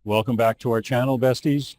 Welcome back to our channel, besties.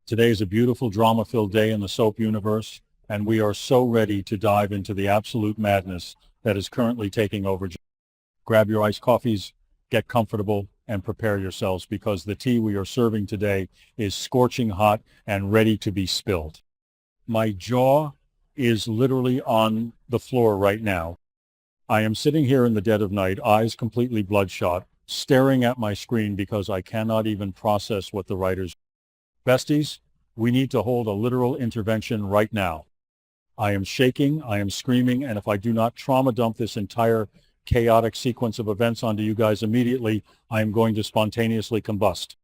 Today is a beautiful drama-filled day in the soap universe, and we are so ready to dive into the absolute madness that is currently taking over. Grab your iced coffees, get comfortable, and prepare yourselves because the tea we are serving today is scorching hot and ready to be spilled. My jaw is literally on the floor right now. I am sitting here in the dead of night, eyes completely bloodshot, staring at my screen because I cannot even process what the writers. Besties, we need to hold a literal intervention right now. I am shaking, I am screaming, and if I do not trauma dump this entire chaotic sequence of events onto you guys immediately, I am going to spontaneously combust.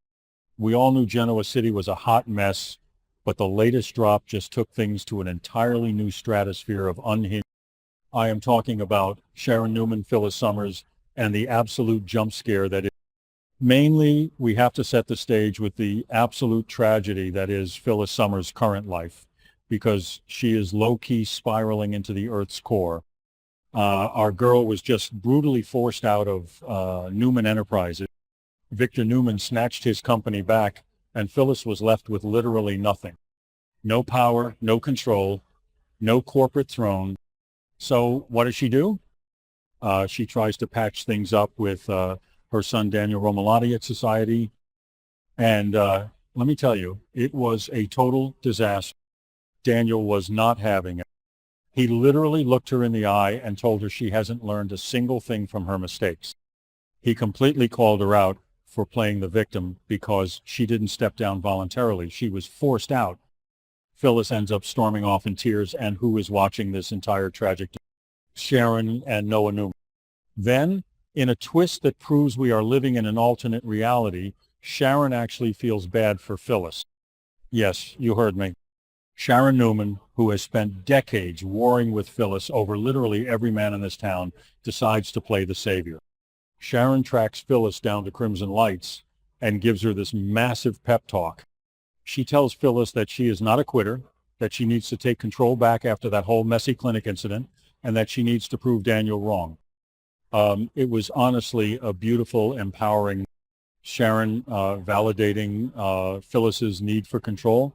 We all knew Genoa City was a hot mess, but the latest drop just took things to an entirely new stratosphere of unhinged. I am talking about Sharon Newman, Phyllis Summers, and the absolute jump scare that is. Mainly, we have to set the stage with the absolute tragedy that is Phyllis Summers' current life, because she is low-key spiraling into the Earth's core. Our girl was just brutally forced out of Newman Enterprises. Victor Newman snatched his company back, and Phyllis was left with literally nothing. No power, no control, no corporate throne. So what does she do? She tries to patch things up with her son Daniel Romalotti at Society. And let me tell you, it was a total disaster. Daniel was not having it. He literally looked her in the eye and told her she hasn't learned a single thing from her mistakes. He completely called her out for playing the victim because she didn't step down voluntarily. She was forced out. Phyllis ends up storming off in tears, and who is watching this entire tragic? Sharon and Noah Newman. Then, in a twist that proves we are living in an alternate reality, Sharon actually feels bad for Phyllis. Yes, you heard me. Sharon Newman, who has spent decades warring with Phyllis over literally every man in this town, decides to play the savior. Sharon tracks Phyllis down to Crimson Lights and gives her this massive pep talk. She tells Phyllis that she is not a quitter, that she needs to take control back after that whole messy clinic incident, and that she needs to prove Daniel wrong. It was honestly a beautiful, empowering Sharon validating Phyllis's need for control.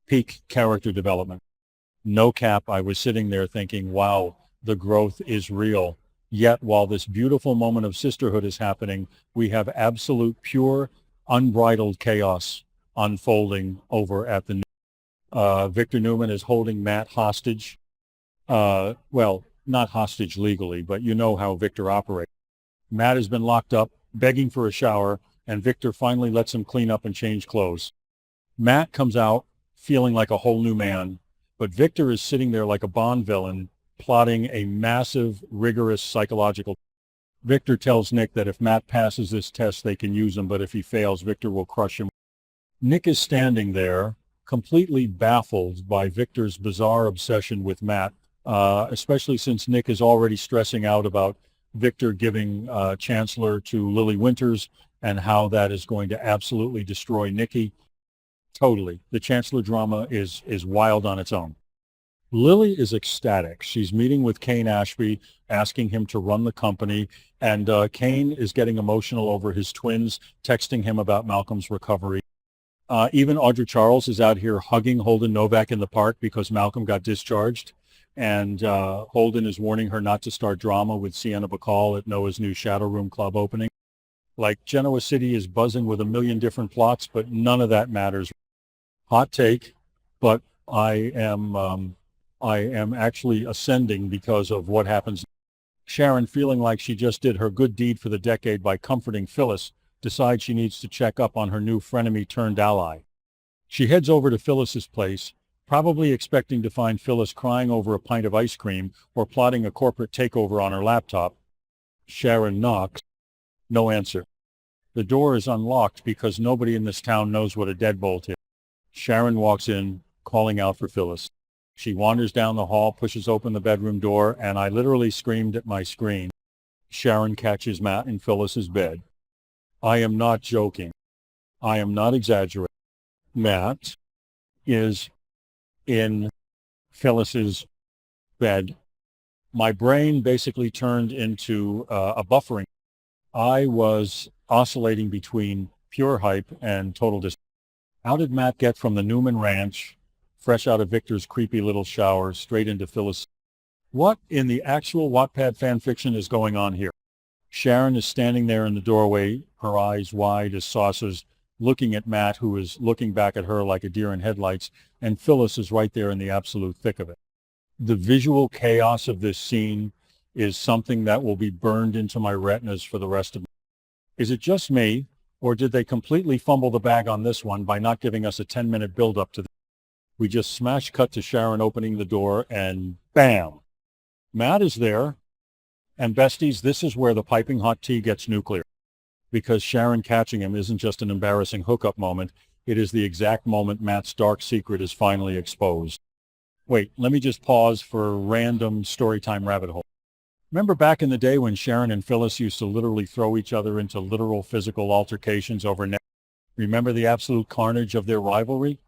Peak character development. No cap, I was sitting there thinking, wow, the growth is real. Yet while this beautiful moment of sisterhood is happening, we have absolute, pure, unbridled chaos unfolding over at the Victor Newman is holding Matt hostage. Well, not hostage legally, but you know how Victor operates. Matt has been locked up, begging for a shower, and Victor finally lets him clean up and change clothes. Matt comes out feeling like a whole new man, but Victor is sitting there like a Bond villain, plotting a massive, rigorous psychological. Victor tells Nick that if Matt passes this test, they can use him, but if he fails, Victor will crush him. Nick is standing there, completely baffled by Victor's bizarre obsession with Matt, especially since Nick is already stressing out about Victor giving Chancellor to Lily Winters and how that is going to absolutely destroy Nikki. Totally. The Chancellor drama is wild on its own. Lily is ecstatic. She's meeting with Kane Ashby, asking him to run the company, and Kane is getting emotional over his twins, texting him about Malcolm's recovery. Even Audra Charles is out here hugging Holden Novak in the park because Malcolm got discharged. And Holden is warning her not to start drama with Sienna Bacall at Noah's new Shadow Room Club opening. Like, Genoa City is buzzing with a million different plots, but none of that matters. Hot take, but I am actually ascending because of what happens. Sharon, feeling like she just did her good deed for the decade by comforting Phyllis, decides she needs to check up on her new frenemy turned ally. She heads over to Phyllis's place, probably expecting to find Phyllis crying over a pint of ice cream or plotting a corporate takeover on her laptop. Sharon knocks. No answer. The door is unlocked because nobody in this town knows what a deadbolt is. Sharon walks in, calling out for Phyllis. She wanders down the hall, pushes open the bedroom door, and I literally screamed at my screen. Sharon catches Matt in Phyllis's bed. I am not joking. I am not exaggerating. Matt is in Phyllis's bed. My brain basically turned into a buffering. I was oscillating between Pure hype and total dis. How did Matt get from the Newman Ranch, fresh out of Victor's creepy little shower, straight into Phyllis? What in the actual Wattpad fan fiction is going on here? Sharon is standing there in the doorway, her eyes wide as saucers, looking at Matt, who is looking back at her like a deer in headlights, and Phyllis is right there in the absolute thick of it. The visual chaos of this scene is something that will be burned into my retinas for the rest of my life. Is it just me, or did they completely fumble the bag on this one by not giving us a 10-minute build-up to this? We just smash cut to Sharon opening the door, and bam! Matt is there. And besties, this is where the piping hot tea gets nuclear. Because Sharon catching him isn't just an embarrassing hookup moment, it is the exact moment Matt's dark secret is finally exposed. Wait, let me just pause for a random storytime rabbit hole. Remember back in the day when Sharon and Phyllis used to literally throw each other into literal physical altercations over net? Remember the absolute carnage of their rivalry?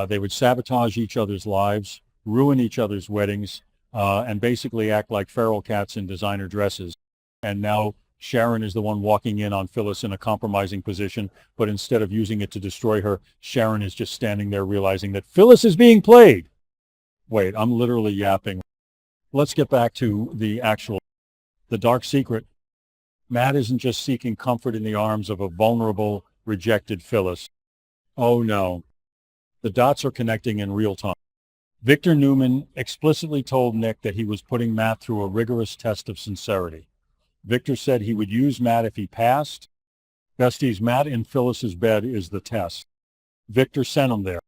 They would sabotage each other's lives, ruin each other's weddings, and basically act like feral cats in designer dresses. And now Sharon is the one walking in on Phyllis in a compromising position, but instead of using it to destroy her, Sharon is just standing there realizing that Phyllis is being played. Wait, I'm literally yapping. Let's get back to the dark secret. Matt isn't just seeking comfort in the arms of a vulnerable, rejected Phyllis. Oh no. The dots are connecting in real time. Victor Newman explicitly told Nick that he was putting Matt through a rigorous test of sincerity. Victor said he would use Matt if he passed. Besties, Matt in Phyllis's bed is the test. Victor sent him there.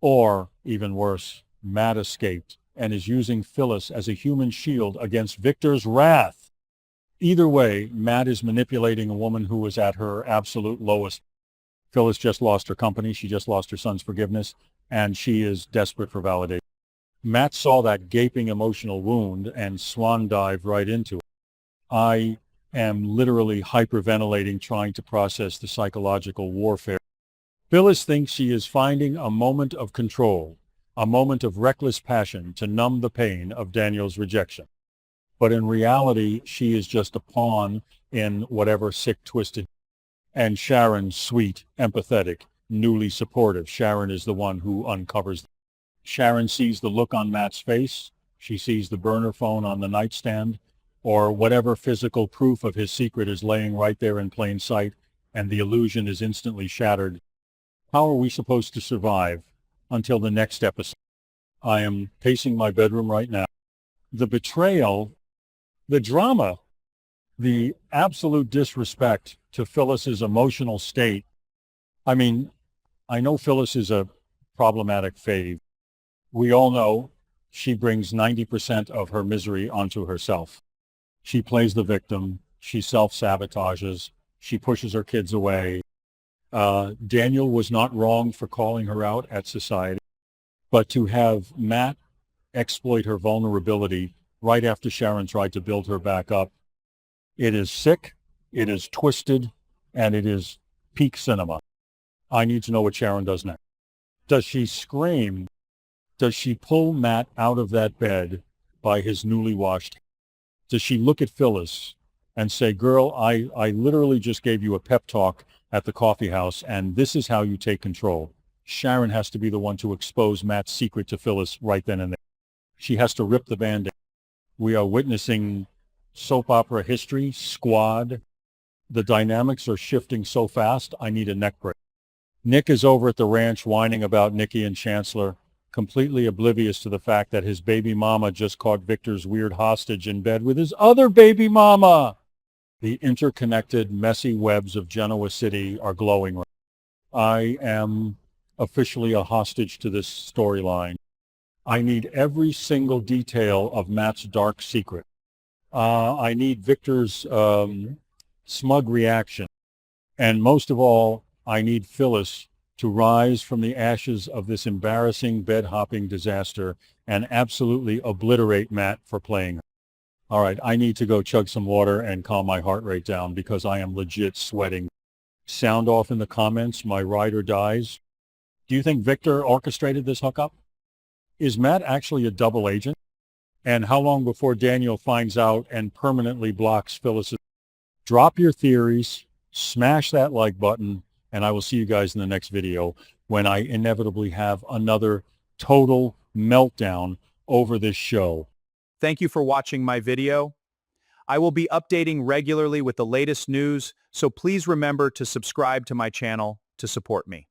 Or, even worse, Matt escaped and is using Phyllis as a human shield against Victor's wrath. Either way, Matt is manipulating a woman who was at her absolute lowest. Phyllis just lost her company. She just lost her son's forgiveness, and she is desperate for validation. Matt saw that gaping emotional wound and swan dived right into it. I am literally hyperventilating trying to process the psychological warfare. Phyllis thinks she is finding a moment of control, a moment of reckless passion to numb the pain of Daniel's rejection. But in reality, she is just a pawn in whatever sick, twisted. And Sharon, sweet, empathetic, newly supportive. Sharon is the one who uncovers. Sharon sees the look on Matt's face. She sees the burner phone on the nightstand, or whatever physical proof of his secret is laying right there in plain sight, and the illusion is instantly shattered. How are we supposed to survive until the next episode? I am pacing my bedroom right now. The betrayal, the drama, the absolute disrespect to Phyllis's emotional state. I mean, I know Phyllis is a problematic fave. We all know she brings 90% of her misery onto herself. She plays the victim. She self-sabotages. She pushes her kids away. Daniel was not wrong for calling her out at society, but to have Matt exploit her vulnerability right after Sharon tried to build her back up, it is sick, it is twisted, and it is peak cinema. I need to know what Sharon does next. Does she scream? Does she pull Matt out of that bed by his newly washed hands? Does she look at Phyllis and say, girl, I literally just gave you a pep talk at the coffee house, and this is how you take control. Sharon has to be the one to expose Matt's secret to Phyllis right then and there. She has to rip the Band-Aid. We are witnessing soap opera history, Squad. The dynamics are shifting so fast, I need a neck break. Nick is over at the ranch whining about Nikki and Chancellor, completely oblivious to the fact that his baby mama just caught Victor's weird hostage in bed with his other baby mama. The interconnected, messy webs of Genoa City are glowing. I am officially a hostage to this storyline. I need every single detail of Matt's dark secret. I need Victor's smug reaction. And most of all, I need Phyllis to rise from the ashes of this embarrassing bed-hopping disaster and absolutely obliterate Matt for playing her. All right, I need to go chug some water and calm my heart rate down because I am legit sweating. Sound off in the comments, my rider dies. Do you think Victor orchestrated this hookup? Is Matt actually a double agent? And how long before Daniel finds out and permanently blocks Phyllis? Drop your theories, Smash that like button, and I will see you guys in the next video when I inevitably have another total meltdown over this show. Thank you for watching my video. I will be updating regularly with the latest news, so please remember to subscribe to my channel to support me.